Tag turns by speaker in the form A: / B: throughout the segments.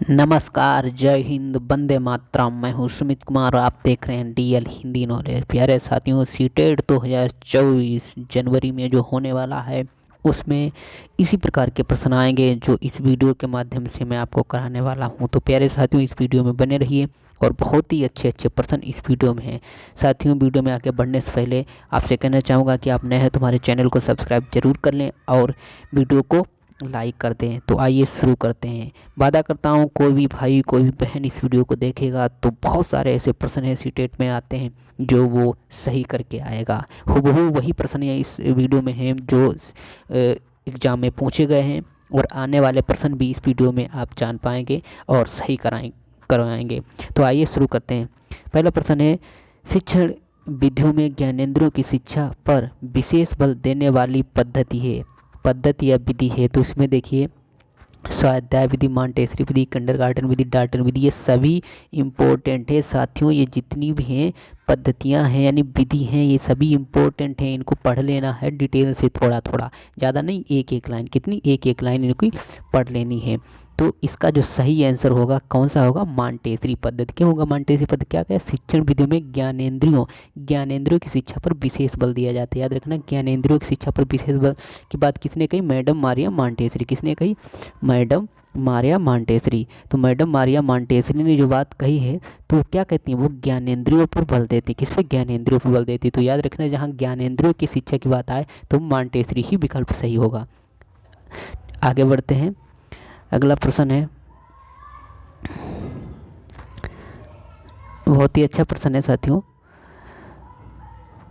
A: नमस्कार, जय हिंद, वंदे मातरम। मैं हूँ सुमित कुमार और आप देख रहे हैं डीएल हिंदी नॉलेज। प्यारे साथियों, सीटेट 2024 जनवरी में जो होने वाला है उसमें इसी प्रकार के प्रश्न आएंगे जो इस वीडियो के माध्यम से मैं आपको कराने वाला हूं। तो प्यारे साथियों, इस वीडियो में बने रहिए और बहुत ही अच्छे अच्छे प्रश्न इस वीडियो में हैं। साथियों, वीडियो में आगे बढ़ने से पहले आपसे कहना चाहूँगा कि आप नए हैं तो हमारे चैनल को सब्सक्राइब जरूर कर लें और वीडियो को लाइक कर दें। तो आइए शुरू करते हैं। वादा करता हूँ कोई भी भाई कोई भी बहन इस वीडियो को देखेगा तो बहुत सारे ऐसे प्रश्न हैं सीटेट में आते हैं जो वो सही करके आएगा। हूबहू वही प्रश्न इस वीडियो में हैं जो एग्ज़ाम में पूछे गए हैं और आने वाले प्रश्न भी इस वीडियो में आप जान पाएंगे और सही करवाएंगे। तो आइए शुरू करते हैं। पहला प्रश्न है, शिक्षण विधियों में ज्ञानेंद्रियों की शिक्षा पर विशेष बल देने वाली पद्धति या विधि है। तो इसमें देखिए, स्वाध्याय विधि, मॉन्टेसरी विधि, किंडरगार्टन विधि, डाल्टन विधि, ये सभी इम्पोर्टेंट है साथियों। ये जितनी भी हैं पद्धतियां हैं यानी विधि हैं, ये सभी इम्पोर्टेंट हैं। इनको पढ़ लेना है डिटेल से, थोड़ा थोड़ा, ज़्यादा नहीं, एक एक लाइन, कितनी, एक एक लाइन इनको पढ़ लेनी है। तो इसका जो सही आंसर होगा कौन सा होगा? मॉन्टेसरी पद्धति। क्यों होगा मॉन्टेसरी पद्धति? क्या क्या? शिक्षण विधियों में ज्ञानेंद्रियों की शिक्षा पर विशेष बल दिया जाता है। याद रखना, ज्ञानेंद्रियों की शिक्षा पर विशेष बल की बात किसने कही? Madam Maria Montessori. किसने कही? Madam Maria Montessori. तो मैडम मारिया मॉन्टेसरी ने जो बात कही है तो क्या कहती हैं? वो ज्ञानेंद्रियों पर बल देती है। किस पे? ज्ञानेंद्रियों पर बल देती है। तो याद रखना, जहाँ ज्ञानेंद्रियों की शिक्षा की बात आए तो मॉन्टेसरी ही विकल्प सही होगा। आगे बढ़ते हैं। अगला प्रश्न है, बहुत ही अच्छा प्रश्न है साथियों।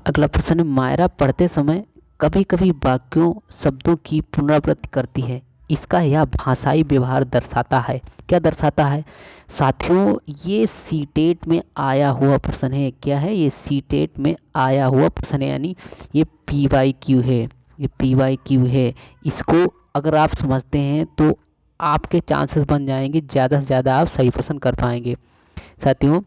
A: अगला प्रश्न है, मायरा पढ़ते समय कभी कभी वाक्यों शब्दों की पुनरावृत्ति करती है। इसका यह भाषाई व्यवहार दर्शाता है। क्या दर्शाता है साथियों? ये सीटेट में आया हुआ प्रश्न है। क्या है? ये सीटेट में आया हुआ प्रश्न है, यानी ये PYQ है। ये PYQ है। इसको अगर आप समझते हैं तो आपके चांसेस बन जाएंगे, ज़्यादा से ज़्यादा आप सही प्रश्न कर पाएंगे। साथियों,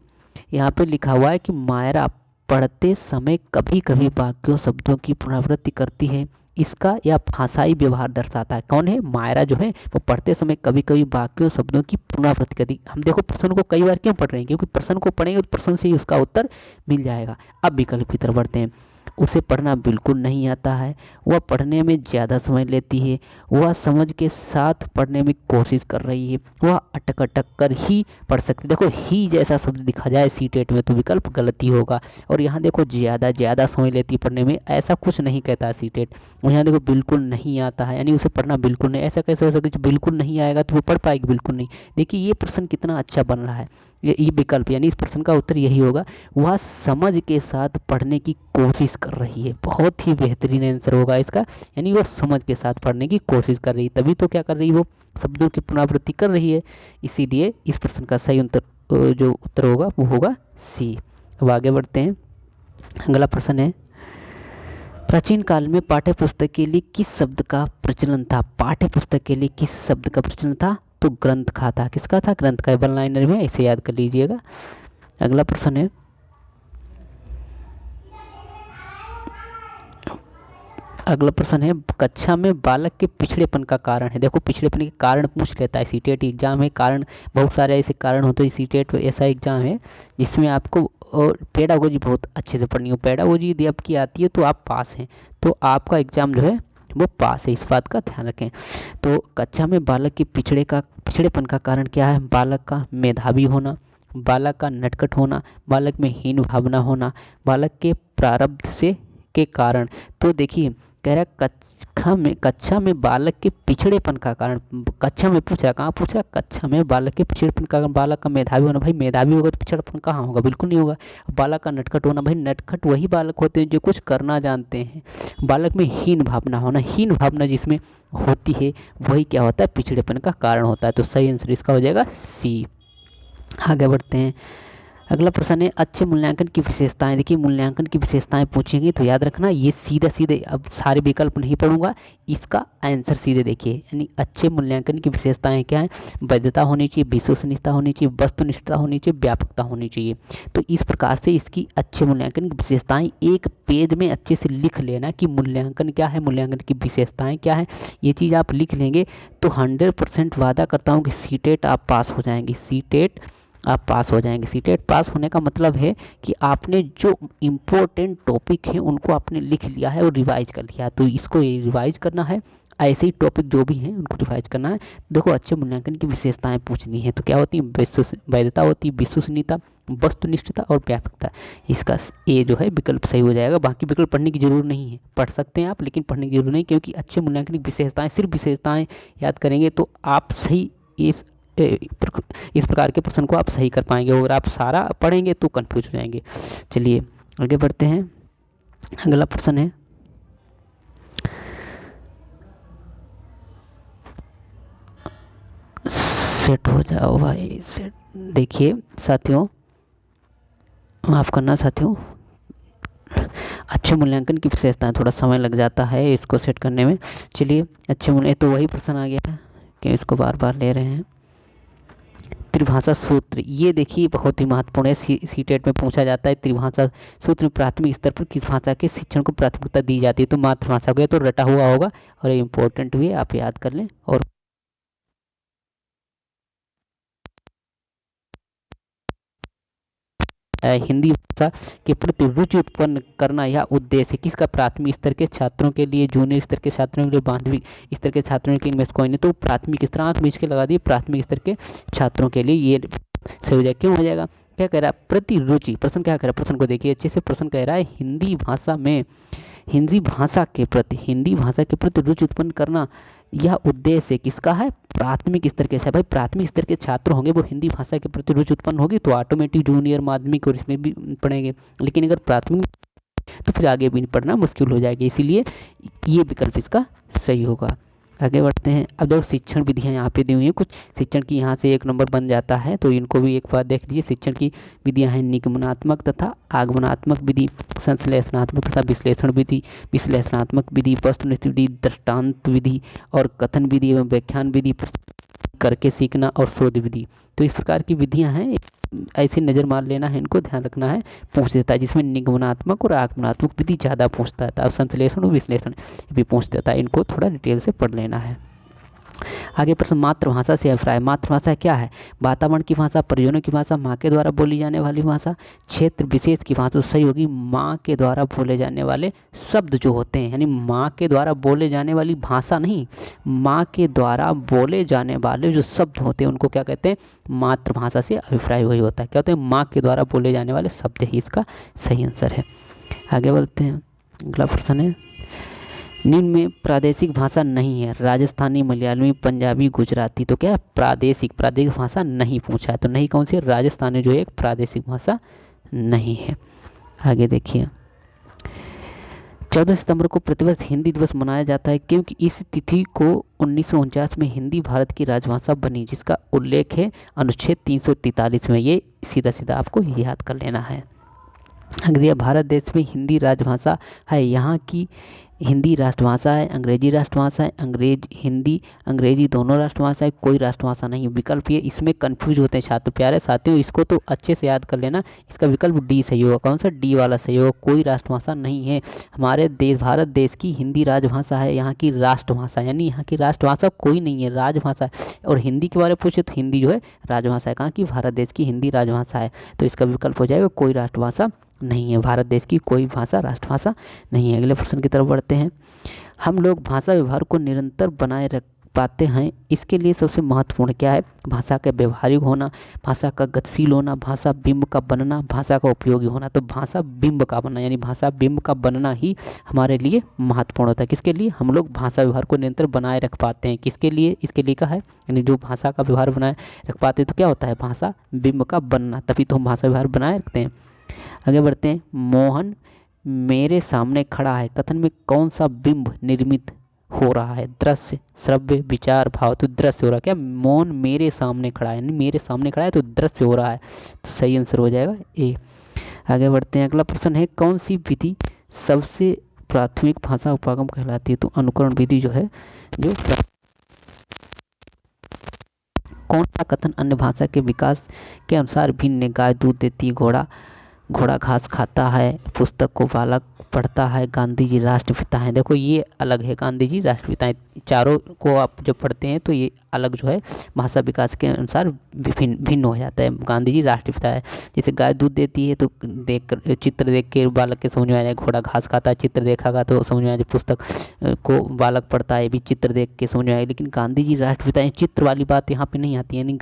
A: यहाँ पे लिखा हुआ है कि मायरा पढ़ते समय कभी कभी वाक्यों शब्दों की पुनरावृत्ति करती है। इसका यह भाषाई व्यवहार दर्शाता है। कौन है? मायरा जो है वो पढ़ते समय कभी कभी वाक्यों शब्दों की पुनरावृत्ति करती है। हम देखो प्रश्न को कई बार क्यों पढ़ रहे हैं? क्योंकि प्रश्न को पढ़ेंगे तो प्रश्न से ही उसका उत्तर मिल जाएगा। अब विकल्प की तरफ बढ़ते हैं। उसे पढ़ना बिल्कुल नहीं आता है, वह पढ़ने में ज़्यादा समय लेती है, वह समझ के साथ पढ़ने में कोशिश कर रही है, वह अटक अटक कर ही पढ़ सकती है। देखो, ही जैसा शब्द दिखा जाए सीटेट में तो विकल्प गलती होगा। और यहाँ देखो, ज़्यादा समय लेती है पढ़ने में, ऐसा कुछ नहीं कहता है सीटेट। और यहाँ देखो, बिल्कुल नहीं आता है, यानी उसे पढ़ना बिल्कुल नहीं। ऐसा कैसे हो सकता है? बिल्कुल नहीं आएगा तो वो पढ़ पाएगी? बिल्कुल नहीं। देखिए, ये प्रश्न कितना अच्छा बन रहा है। ये विकल्प यानी इस प्रश्न का उत्तर यही होगा, वह समझ के साथ पढ़ने की कोशिश कर रही है। बहुत ही बेहतरीन आंसर होगा इसका, यानी वह समझ के साथ पढ़ने की कोशिश कर रही है, तभी तो क्या कर रही है? वो शब्दों की पुनरावृत्ति कर रही है। इसीलिए इस प्रश्न का सही जो उत्तर होगा वो होगा सी। अब आगे बढ़ते हैं। अगला प्रश्न है, प्राचीन काल में पाठ्य पुस्तक के लिए किस शब्द का प्रचलन था? पाठ्य पुस्तक के लिए किस शब्द का प्रचलन था? तो ग्रंथ का था। किसका था? ग्रंथ का। वन लाइनर में इसे याद कर लीजिएगा। अगला प्रश्न है, कक्षा में बालक के पिछड़ेपन का कारण है। देखो, पिछड़ेपन के कारण पूछ लेता है सीटेट एग्जाम है। कारण बहुत सारे ऐसे कारण होते हैं। सीटेट ऐसा एग्जाम है जिसमें आपको और पेडागोजी बहुत अच्छे से पढ़नी हो। पेडागोजी यदि आपकी आती है तो आप पास हैं, तो आपका एग्ज़ाम जो है वो पास है। इस बात का ध्यान रखें। तो कक्षा में बालक के पिछड़ेपन का कारण क्या है? बालक का मेधावी होना, बालक का नटखट होना, बालक में हीन भावना होना, बालक के प्रारब्ध से के कारण। तो देखिए, कह रहा कक्षा में बालक के पिछड़ेपन का कारण। कक्षा में पूछ रहा, कहाँ पूछ रहा? कक्षा में बालक के पिछड़ेपन का कारण। बालक का मेधावी होना, भाई मेधावी होगा तो पिछड़ेपन कहाँ होगा? बिल्कुल नहीं होगा। बालक का नटखट होना, भाई नटखट वही बालक होते हैं जो कुछ करना जानते हैं। बालक में हीन भावना होना, हीन भावना जिसमें होती है वही क्या होता है? पिछड़ेपन का कारण होता है। तो सही आंसर इसका हो जाएगा सी। आगे बढ़ते हैं। अगला प्रश्न है अच्छे मूल्यांकन की विशेषताएं। देखिए मूल्यांकन की विशेषताएं पूछेंगे तो याद रखना ये सीधे सीधे, अब सारे विकल्प नहीं पढ़ूंगा, इसका आंसर सीधे देखिए। यानी अच्छे मूल्यांकन की विशेषताएं क्या है? वैधता होनी चाहिए, विश्वसनीयता होनी चाहिए, वस्तुनिष्ठता होनी चाहिए, व्यापकता होनी चाहिए। तो इस प्रकार से इसकी अच्छे मूल्यांकन की विशेषताएं एक पेज में अच्छे से लिख लेना कि मूल्यांकन क्या है, मूल्यांकन की विशेषताएं क्या है। ये चीज़ आप लिख लेंगे तो 100% वादा करता हूँ कि सीटेट आप पास हो जाएंगे, सीटेट आप पास हो जाएंगे। सीटेट पास होने का मतलब है कि आपने जो इम्पोर्टेंट टॉपिक हैं उनको आपने लिख लिया है और रिवाइज कर लिया है। तो इसको रिवाइज करना है, ऐसे ही टॉपिक जो भी हैं उनको रिवाइज करना है। देखो अच्छे मूल्यांकन की विशेषताएं पूछनी है तो क्या होती है? वैधता होती है, विश्वसनीयता, वस्तुनिष्ठता और व्यापकता। इसका ए जो है विकल्प सही हो जाएगा। बाकी विकल्प पढ़ने की जरूरत नहीं है, पढ़ सकते हैं आप लेकिन पढ़ने की जरूरत नहीं, क्योंकि अच्छे मूल्यांकन की विशेषताएं, सिर्फ विशेषताएं याद करेंगे तो आप सही इस प्रकार के प्रश्न को आप सही कर पाएंगे। अगर आप सारा पढ़ेंगे तो कंफ्यूज हो जाएंगे। चलिए आगे बढ़ते हैं। अगला प्रश्न है सेट हो जाओ भाई, सेट। देखिए साथियों, माफ करना साथियों, अच्छे मूल्यांकन की विशेषताएं, थोड़ा समय लग जाता है इसको सेट करने में। चलिए अच्छे मूल्य, तो वही प्रश्न आ गया है कि इसको बार बार ले रहे हैं। त्रिभाषा सूत्र, ये देखिए बहुत ही महत्वपूर्ण है, सीटेट में पूछा जाता है। त्रिभाषा सूत्र में प्राथमिक स्तर पर किस भाषा के शिक्षण को प्राथमिकता दी जाती है? तो मातृभाषा को, ये तो रटा हुआ होगा और ये इंपॉर्टेंट भी है, आप याद कर लें। और हिंदी भाषा के प्रति रुचि उत्पन्न करना यह उद्देश्य किसका? प्राथमिक स्तर के छात्रों के लिए, जूनियर स्तर के छात्रों के लिए, माध्यमिक स्तर के छात्रों के लिए कोई नहीं। तो प्राथमिक स्तर, आंख बीच के लगा दिए, प्राथमिक स्तर के छात्रों के लिए ये सही हो जाएगा। क्यों हो जाएगा? क्या कह रहा है? प्रति रुचि। प्रश्न क्या कह रहा है? प्रश्न को देखिए अच्छे से। प्रश्न कह रहा है हिंदी भाषा में, हिंदी भाषा के प्रति रुचि उत्पन्न करना यह उद्देश्य किसका है? प्राथमिक स्तर के। भाई प्राथमिक स्तर के छात्र होंगे वो हिंदी भाषा के प्रति रुचि उत्पन्न होगी तो ऑटोमेटिक जूनियर, माध्यमिक और इसमें भी पढ़ेंगे। लेकिन अगर प्राथमिक तो फिर आगे भी पढ़ना मुश्किल हो जाएगी, इसीलिए ये विकल्प इसका सही होगा। आगे बढ़ते हैं। अब देखो शिक्षण विधियाँ यहाँ पे दी हुई हैं कुछ, शिक्षण की यहाँ से 1 नंबर बन जाता है तो इनको भी एक बार देख लीजिए। शिक्षण की विधियाँ हैं निगमनात्मक तथा आगमनात्मक विधि, संश्लेषणात्मक तथा विश्लेषण विधि, विश्लेषणात्मक विधि, वस्तुनिष्ठ विधि, दृष्टांत विधि और कथन विधि एवं व्याख्यान विधि, करके सीखना और शोध विधि। तो इस प्रकार की विधियाँ हैं, ऐसे नज़र मार लेना है, इनको ध्यान रखना है। पूछ देता है जिसमें निगमनात्मक और आगमनात्मक विधि ज़्यादा पूछता है, और संश्लेषण और विश्लेषण भी पूछ देता है, इनको थोड़ा डिटेल से पढ़ लेना है। आगे प्रश्न मातृभाषा से अभिप्राय। मातृभाषा क्या है? वातावरण की भाषा, परिजनों की भाषा, माँ के द्वारा बोली जाने वाली भाषा, क्षेत्र विशेष की भाषा। तो सही होगी माँ के द्वारा बोले जाने वाले शब्द जो होते हैं, यानी माँ के द्वारा बोले जाने वाली भाषा नहीं, माँ के द्वारा बोले जाने वाले जो शब्द होते हैं उनको क्या कहते हैं? मातृभाषा से अभिप्राय वही होता है। क्या होते हैं? माँ के द्वारा बोले जाने वाले शब्द ही इसका सही आंसर है। आगे बढ़ते हैं। अगला प्रश्न है निम्न में प्रादेशिक भाषा नहीं है? राजस्थानी, मलयालवी, पंजाबी, गुजराती। तो क्या प्रादेशिक भाषा नहीं पूछा है, तो नहीं कौन सी? राजस्थानी जो है एक प्रादेशिक भाषा नहीं है। आगे देखिए 14 सितंबर को प्रतिवर्ष हिंदी दिवस मनाया जाता है क्योंकि इस तिथि को 1949 में हिंदी भारत की राजभाषा बनी, जिसका उल्लेख है अनुच्छेद 343 में। ये सीधा सीधा आपको याद कर लेना है। अगर भारत देश में हिंदी राजभाषा है, यहाँ की हिंदी राष्ट्रभाषा है, अंग्रेजी राष्ट्रभाषा है, हिंदी अंग्रेजी दोनों राष्ट्रभाषा है, कोई राष्ट्रभाषा नहीं है। विकल्प ये, इसमें कंफ्यूज होते हैं छात्र प्यारे साथियों, इसको तो अच्छे से याद कर लेना। इसका विकल्प डी सही होगा। कौन सा? डी वाला सही होगा। कोई राष्ट्रभाषा नहीं है। हमारे देश, भारत देश की हिंदी राजभाषा है, यहाँ की राष्ट्रभाषा, यानी यहाँ की राष्ट्रभाषा कोई नहीं है, राजभाषा है। और हिंदी के बारे में पूछे तो हिंदी जो है राजभाषा है, कहाँ की? भारत देश की हिंदी राजभाषा है। तो इसका विकल्प हो जाएगा कोई राष्ट्रभाषा नहीं है, भारत देश की कोई भाषा राष्ट्रभाषा नहीं है। अगले प्रश्न की तरफ बढ़ते हैं। हम लोग भाषा व्यवहार को निरंतर बनाए रख पाते हैं, इसके लिए सबसे महत्वपूर्ण क्या है? भाषा का व्यवहारिक होना, भाषा का गतिशील होना, भाषा बिंब का बनना, भाषा का उपयोगी होना। तो भाषा बिंब का बनना, यानी भाषा बिंब का बनना ही हमारे लिए महत्वपूर्ण होता है। किसके लिए? हम लोग भाषा व्यवहार को निरंतर बनाए रख पाते हैं। किसके लिए? इसके लिए कहा है, यानी जो भाषा का व्यवहार बनाए रख पाते हैं तो क्या होता है? भाषा बिंब का बनना, तभी तो हम भाषा व्यवहार बनाए रखते हैं। आगे बढ़ते हैं। मोहन मेरे सामने खड़ा है कथन में कौन सा बिंब निर्मित हो रहा है। दृश्य, श्रव्य, विचार, भाव, तो दृश्य हो रहा है। क्या? मौन मेरे सामने खड़ा है, यानी मेरे सामने खड़ा है तो दृश्य हो रहा है, तो सही आंसर हो जाएगा ए। आगे बढ़ते हैं। अगला प्रश्न है, कौन सी विधि सबसे प्राथमिक भाषा उपागम कहलाती है? तो अनुकरण विधि जो है, जो कौन सा कथन अन्य भाषा के विकास के अनुसार भिन्न है? गाय दूध देती है, घोड़ा घास खाता है, पुस्तक को बालक पढ़ता है, गांधी जी राष्ट्रपिता हैं। देखो ये अलग है, गांधी जी राष्ट्रपिता हैं, चारों को आप जब पढ़ते हैं तो ये अलग जो है भाषा विकास के अनुसार भिन्न हो जाता है। गांधी जी राष्ट्रपिता है। जैसे गाय दूध देती है तो चित्र देख के बालक के समझ में आ जाए, घोड़ा घास खाता है चित्र देखागा तो समझ में आ जाए, पुस्तक को बालक पढ़ता है भी चित्र देख के समझ में आए। लेकिन गांधी जी राष्ट्रपिता हैं, चित्र वाली बात यहाँ पे नहीं आती है, यानी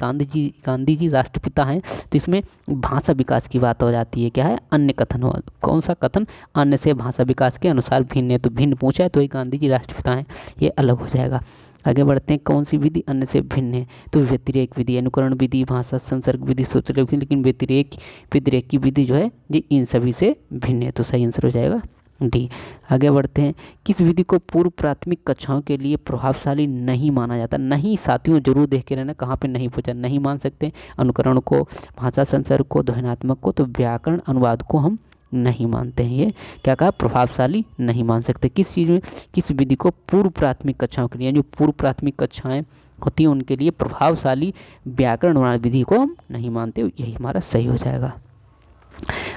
A: गांधी जी राष्ट्रपिता हैं तो इसमें भाषा विकास की बात हो जाती है। क्या है? अन्य कथन। कौन सा कथन अन्य से भाषा विकास के अनुसार भिन्न है? तो भिन्न पूछा है तो ये गांधी जी राष्ट्रपिता हैं, ये अलग हो जाएगा। आगे बढ़ते हैं। कौन सी विधि अन्य से भिन्न है? तो व्यतिरेक विधि, अनुकरण विधि, भाषा संसर्ग विधि, सूचना विधि, लेकिन व्यतिरेक की विधि जो है ये इन सभी से भिन्न है, तो सही आंसर हो जाएगा डी। आगे बढ़ते हैं। किस विधि को पूर्व प्राथमिक कक्षाओं के लिए प्रभावशाली नहीं माना जाता? नहीं साथियों जरूर देख के रहना, कहाँ पे नहीं पूछा, नहीं मान सकते अनुकरण को, भाषा संसर्ग को, ध्वन्यात्मक को, तो व्याकरण अनुवाद को हम नहीं मानते हैं। ये क्या कहा? प्रभावशाली नहीं मान सकते। किस चीज़ में, किस विधि को पूर्व प्राथमिक कक्षाओं के लिए, जो पूर्व प्राथमिक कक्षाएं होती हैं उनके लिए प्रभावशाली व्याकरण अनुवाद विधि को हम नहीं मानते, यही हमारा सही हो जाएगा।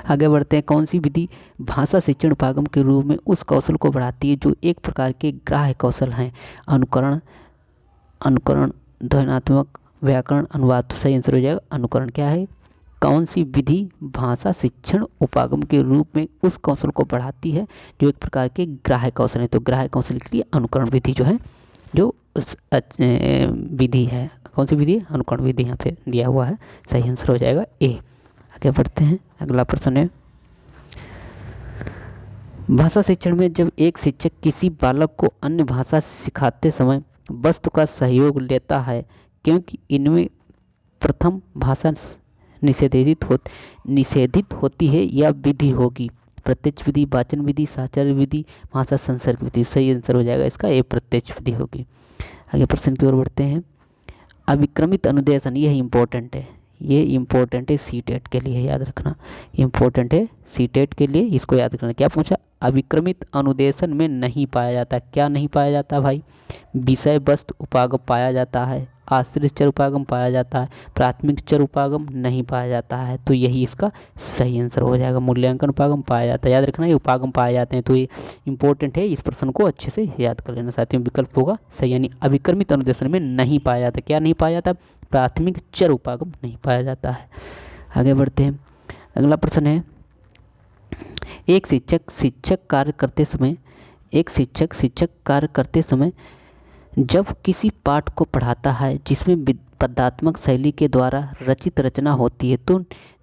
A: आगे बढ़ते हैं। कौन सी विधि भाषा शिक्षण उपागम के रूप में उस कौशल को बढ़ाती है जो एक प्रकार के ग्राह्य कौशल हैं? अनुकरण, ध्वन्यात्मक, व्याकरण, अनुवाद, तो सही आंसर हो जाएगा अनुकरण। क्या है? कौन सी विधि भाषा शिक्षण उपागम के रूप में उस कौशल को बढ़ाती है जो एक प्रकार के ग्राह्य कौशल है? तो ग्राह्य कौशल के लिए अनुकरण विधि जो है, जो उस विधि है। कौन सी विधि है? अनुकरण विधि यहाँ पे दिया हुआ है, सही आंसर हो जाएगा ए। आगे बढ़ते हैं। अगला प्रश्न है, भाषा शिक्षण में जब एक शिक्षक किसी बालक को अन्य भाषा सिखाते समय वस्तु का सहयोग लेता है, क्योंकि इनमें प्रथम भाषा निषेधित होती है या विधि होगी? प्रत्यक्ष विधि, वाचन विधि, साचार विधि, भाषा संसर्ग विधि, सही आंसर हो जाएगा इसका ए, प्रत्यक्ष विधि होगी। आगे प्रश्न की ओर बढ़ते हैं। अविक्रमित अनुदेशन, यह इम्पोर्टेंट है, ये इम्पोर्टेंट है सीटेट के लिए, याद रखना इम्पोर्टेंट है सीटेट के लिए, इसको याद रखना। क्या पूछा? अविक्रमित अनुदेशन में नहीं पाया जाता। क्या नहीं पाया जाता भाई? विषय वस्तु उपागम पाया जाता है, आश्रित चर उपागम पाया जाता है, प्राथमिक चर उपागम नहीं पाया जाता है, तो यही इसका सही आंसर हो जाएगा। मूल्यांकन उपागम पाया जाता है, याद रखना ये उपागम पाए जाते हैं, तो ये इंपॉर्टेंट है, इस प्रश्न को अच्छे से याद कर लेना साथियों। विकल्प होगा सही, यानी अविक्रमित अनुदेशन में नहीं पाया जाता। क्या नहीं पाया जाता? प्राथमिक चर उपागम नहीं पाया जाता है। आगे बढ़ते हैं। अगला प्रश्न है, एक शिक्षक कार्य करते समय जब किसी पाठ को पढ़ाता है जिसमें पदात्मक शैली के द्वारा रचित रचना होती है तो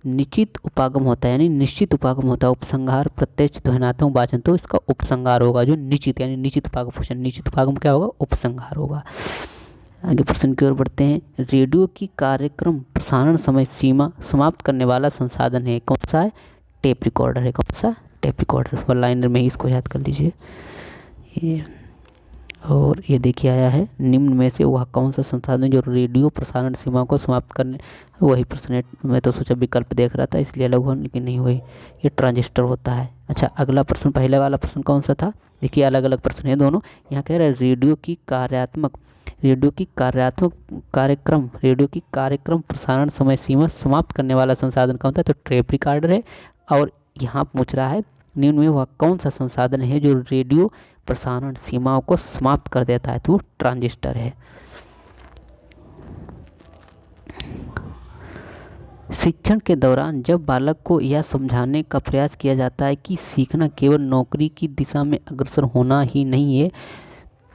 A: निश्चित उपागम होता है, यानी निश्चित उपागम होता है। उपसंहार, प्रत्यक्ष, ध्वन्यात्मक, वाचन, तो इसका उपसंहार होगा जो निश्चित, यानी निश्चित उपागम पूछा। निश्चित उपागम क्या होगा? उपसंहार होगा। आगे प्रश्न की ओर बढ़ते हैं। रेडियो की कार्यक्रम प्रसारण समय सीमा समाप्त करने वाला संसाधन है, कौन सा है? टेप रिकॉर्डर है। कौन सा? Tape recorder. वन लाइनर में ही इसको याद कर लीजिए। ये और ये देखिए आया है, निम्न में से वह कौन सा संसाधन जो रेडियो प्रसारण सीमा को समाप्त करने, वही प्रश्न है। मैं तो सोचा विकल्प देख रहा था इसलिए अलग हुआ, लेकिन नहीं वही, ये ट्रांजिस्टर होता है। अच्छा, अगला प्रश्न, पहले वाला प्रश्न कौन सा था? देखिए अलग अलग प्रश्न है दोनों। यहाँ कह रहा है रेडियो की कार्यक्रम प्रसारण समय सीमा समाप्त करने वाला संसाधन कौन था? तो टेप रिकॉर्डर है। और यहाँ पूछ रहा है निम्न में वह कौन सा संसाधन है जो रेडियो प्रसारण सीमाओं को समाप्त कर देता है? तो ट्रांजिस्टर है। शिक्षण के दौरान जब बालक को यह समझाने का प्रयास किया जाता है कि सीखना केवल नौकरी की दिशा में अग्रसर होना ही नहीं है,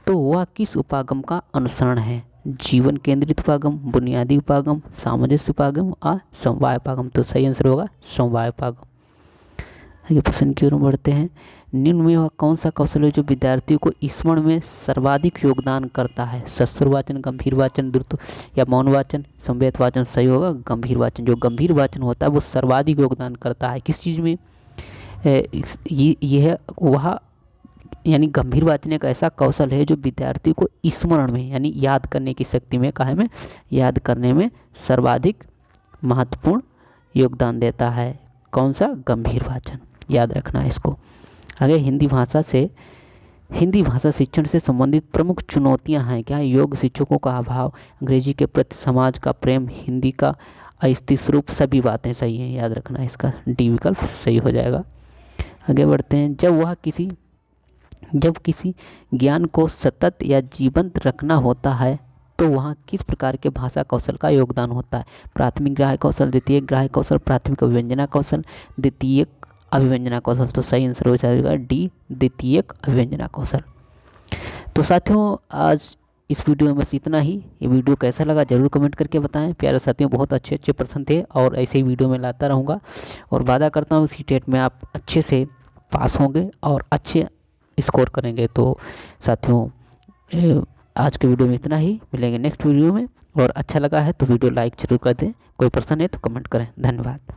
A: तो वह किस उपागम का अनुसरण है? जीवन केंद्रित उपागम, बुनियादी उपागम, सामंजस्य उपागम और समवाय उपागम, तो सही आंसर होगा समवाय उपागम। आगे प्रश्न की ओर बढ़ते हैं। निम्न में वह कौन सा कौशल है जो विद्यार्थियों को स्मरण में सर्वाधिक योगदान करता है? सस्वर वाचन, गंभीर वाचन, द्रुत या मौन वाचन, संवेद वाचन, सही होगा गंभीर वाचन। जो गंभीर वाचन होता है वो सर्वाधिक योगदान करता है किस चीज़ में? यह वह यानी गंभीर वाचन एक ऐसा कौशल है जो विद्यार्थी को स्मरण में यानी याद करने की शक्ति में काहे में याद करने में सर्वाधिक महत्वपूर्ण योगदान देता है। कौन सा? गंभीर वाचन। याद रखना है इसको। आगे हिंदी भाषा शिक्षण से संबंधित प्रमुख चुनौतियां हैं क्या? योग्य शिक्षकों का अभाव, अंग्रेजी के प्रति समाज का प्रेम, हिंदी का अस्तित्व स्वरूप, सभी बातें सही हैं। याद रखना है, इसका डी विकल्प सही हो जाएगा। आगे बढ़ते हैं। जब किसी ज्ञान को सतत या जीवंत रखना होता है तो वहाँ किस प्रकार के भाषा कौशल का योगदान होता है? प्राथमिक ग्राह्य कौशल, द्वितीयक ग्राह्य कौशल, प्राथमिक अभिव्यंजना कौशल, द्वितीयक अभिव्यंजना कौशल। तो सही आंसर हो जाएगा डी, द्वितीयक अभिव्यंजना कौशल। तो साथियों, आज इस वीडियो में बस इतना ही। ये वीडियो कैसा लगा जरूर कमेंट करके बताएं। प्यारे साथियों, बहुत अच्छे प्रश्न थे और ऐसे ही वीडियो में लाता रहूँगा और वादा करता हूँ सीटेट में आप अच्छे से पास होंगे और अच्छे स्कोर करेंगे। तो साथियों, आज के वीडियो में इतना ही। मिलेंगे नेक्स्ट वीडियो में। और अच्छा लगा है तो वीडियो लाइक जरूर कर दें। कोई प्रश्न है तो कमेंट करें। धन्यवाद।